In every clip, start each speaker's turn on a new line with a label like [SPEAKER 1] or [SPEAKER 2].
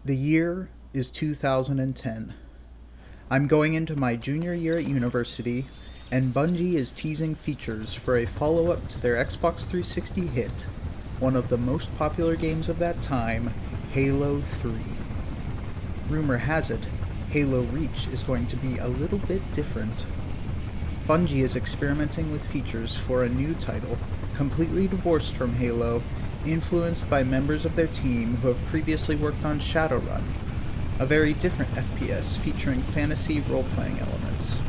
[SPEAKER 1] The year is 2010. I'm going into my junior year at university, and Bungie is teasing features for a follow-up to their Xbox 360 hit, one of the most popular games of that time, Halo 3. Rumor has it, Halo Reach is going to be a little bit different. Bungie is experimenting with features for a new title, completely divorced from Halo, influenced by members of their team who have previously worked on Shadowrun, a very different FPS featuring fantasy role-playing elements.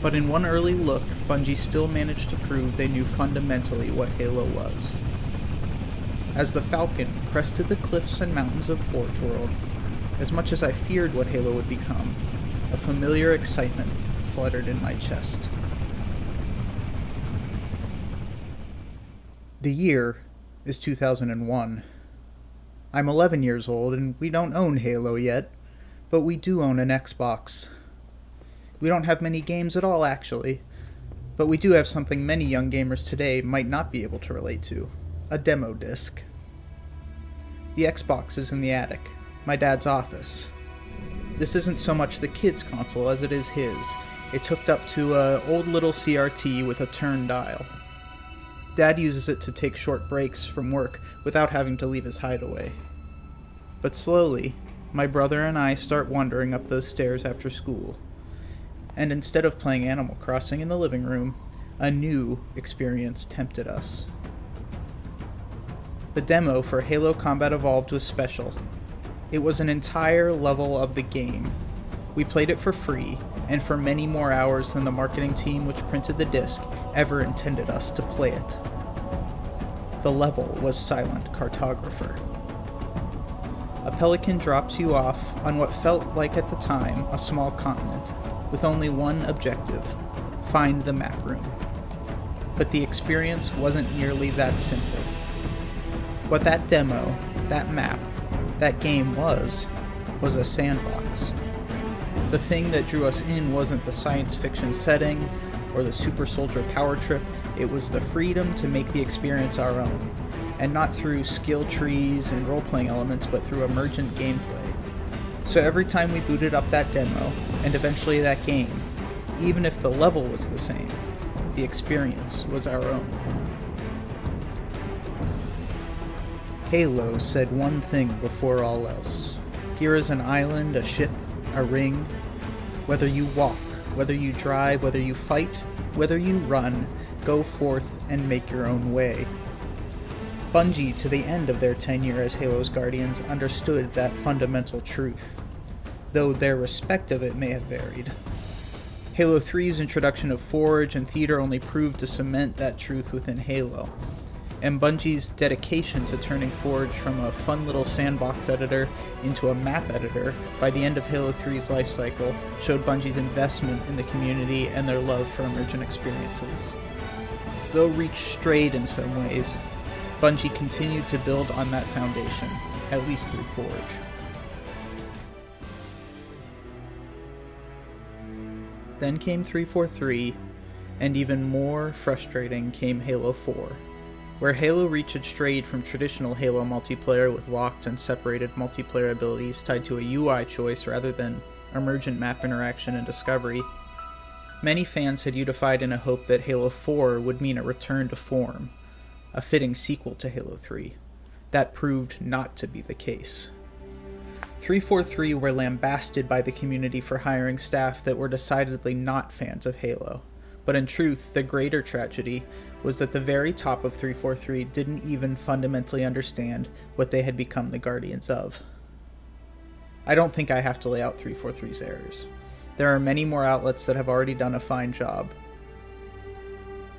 [SPEAKER 1] But in one early look, Bungie still managed to prove they knew fundamentally what Halo was. As the Falcon crested the cliffs and mountains of Forge World, as much as I feared what Halo would become, a familiar excitement fluttered in my chest. The year is 2001. I'm 11 years old and we don't own Halo yet, but we do own an Xbox. We don't have many games at all, actually, but we do have something many young gamers today might not be able to relate to: a demo disc. The Xbox is in the attic, my dad's office. This isn't so much the kid's console as it is his. It's hooked up to an old little CRT with a turn dial. Dad uses it to take short breaks from work without having to leave his hideaway. But slowly, my brother and I start wandering up those stairs after school. And instead of playing Animal Crossing in the living room, a new experience tempted us. The demo for Halo Combat Evolved was special. It was an entire level of the game. We played it for free, and for many more hours than the marketing team which printed the disc ever intended us to play it. The level was Silent Cartographer. A pelican drops you off on what felt like at the time a small continent, with only one objective: find the map room. But the experience wasn't nearly that simple. What that demo, that map, that game was a sandbox. The thing that drew us in wasn't the science fiction setting or the super soldier power trip, it was the freedom to make the experience our own, and not through skill trees and role-playing elements, but through emergent gameplay. So every time we booted up that demo, and eventually that game, even if the level was the same, the experience was our own. Halo said one thing before all else. Here is an island, a ship, a ring. Whether you walk, whether you drive, whether you fight, whether you run, go forth and make your own way. Bungie, to the end of their tenure as Halo's Guardians, understood that fundamental truth, though their respect of it may have varied. Halo 3's introduction of Forge and Theater only proved to cement that truth within Halo, and Bungie's dedication to turning Forge from a fun little sandbox editor into a map editor by the end of Halo 3's lifecycle showed Bungie's investment in the community and their love for emergent experiences. Though Reach strayed in some ways, Bungie continued to build on that foundation, at least through Forge. Then came 343, and even more frustrating came Halo 4. Where Halo Reach had strayed from traditional Halo multiplayer with locked and separated multiplayer abilities tied to a UI choice rather than emergent map interaction and discovery, many fans had unified in a hope that Halo 4 would mean a return to form, a fitting sequel to Halo 3. That proved not to be the case. 343 were lambasted by the community for hiring staff that were decidedly not fans of Halo. But in truth, the greater tragedy was that the very top of 343 didn't even fundamentally understand what they had become the guardians of. I don't think I have to lay out 343's errors. There are many more outlets that have already done a fine job.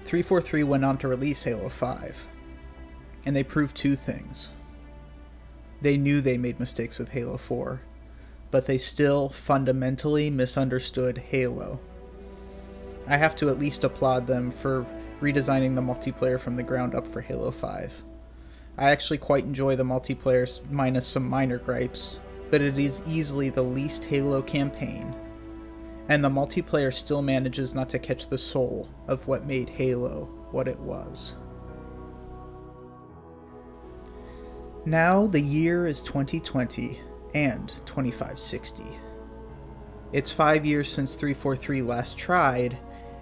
[SPEAKER 1] 343 went on to release Halo 5, and they proved two things. They knew they made mistakes with Halo 4, but they still fundamentally misunderstood Halo. I have to at least applaud them for redesigning the multiplayer from the ground up for Halo 5. I actually quite enjoy the multiplayer minus some minor gripes, but it is easily the least Halo campaign, and the multiplayer still manages not to catch the soul of what made Halo what it was. Now the year is 2020 and 2560. It's 5 years since 343 last tried,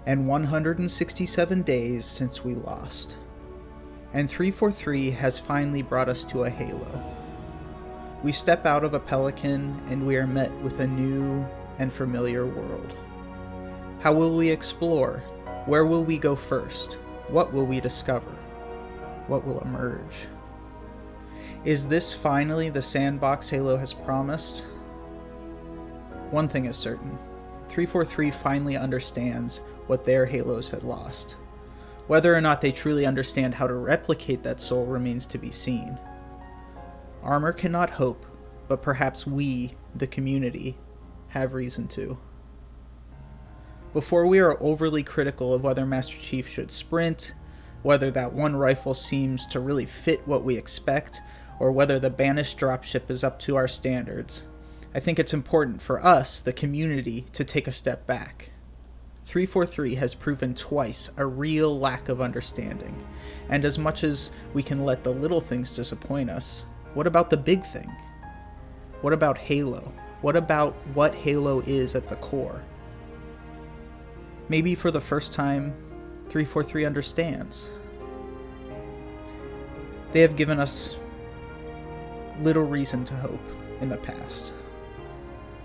[SPEAKER 1] and 167 days since we lost. And 343 has finally brought us to a Halo. We step out of a Pelican and we are met with a new and familiar world. How will we explore? Where will we go first? What will we discover? What will emerge? Is this finally the sandbox Halo has promised? One thing is certain. 343 finally understands what their Halos had lost. Whether or not they truly understand how to replicate that soul remains to be seen. Armor cannot hope, but perhaps we, the community, have reason to. Before we are overly critical of whether Master Chief should sprint, whether that one rifle seems to really fit what we expect, or whether the banished dropship is up to our standards, I think it's important for us, the community, to take a step back. 343 has proven twice a real lack of understanding, and as much as we can let the little things disappoint us, what about the big thing? What about Halo? What about what Halo is at the core? Maybe for the first time, 343 understands. They have given us little reason to hope in the past,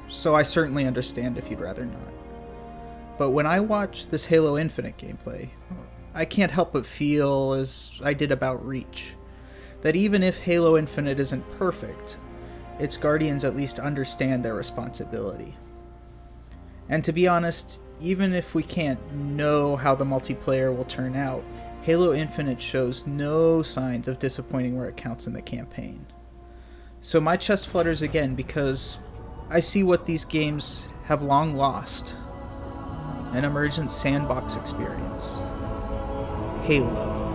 [SPEAKER 1] so I certainly understand if you'd rather not. But when I watch this Halo Infinite gameplay, I can't help but feel, as I did about Reach, that even if Halo Infinite isn't perfect, its Guardians at least understand their responsibility. And to be honest, even if we can't know how the multiplayer will turn out, Halo Infinite shows no signs of disappointing where it counts in the campaign. So my chest flutters again because I see what these games have long lost: an emergent sandbox experience. Halo.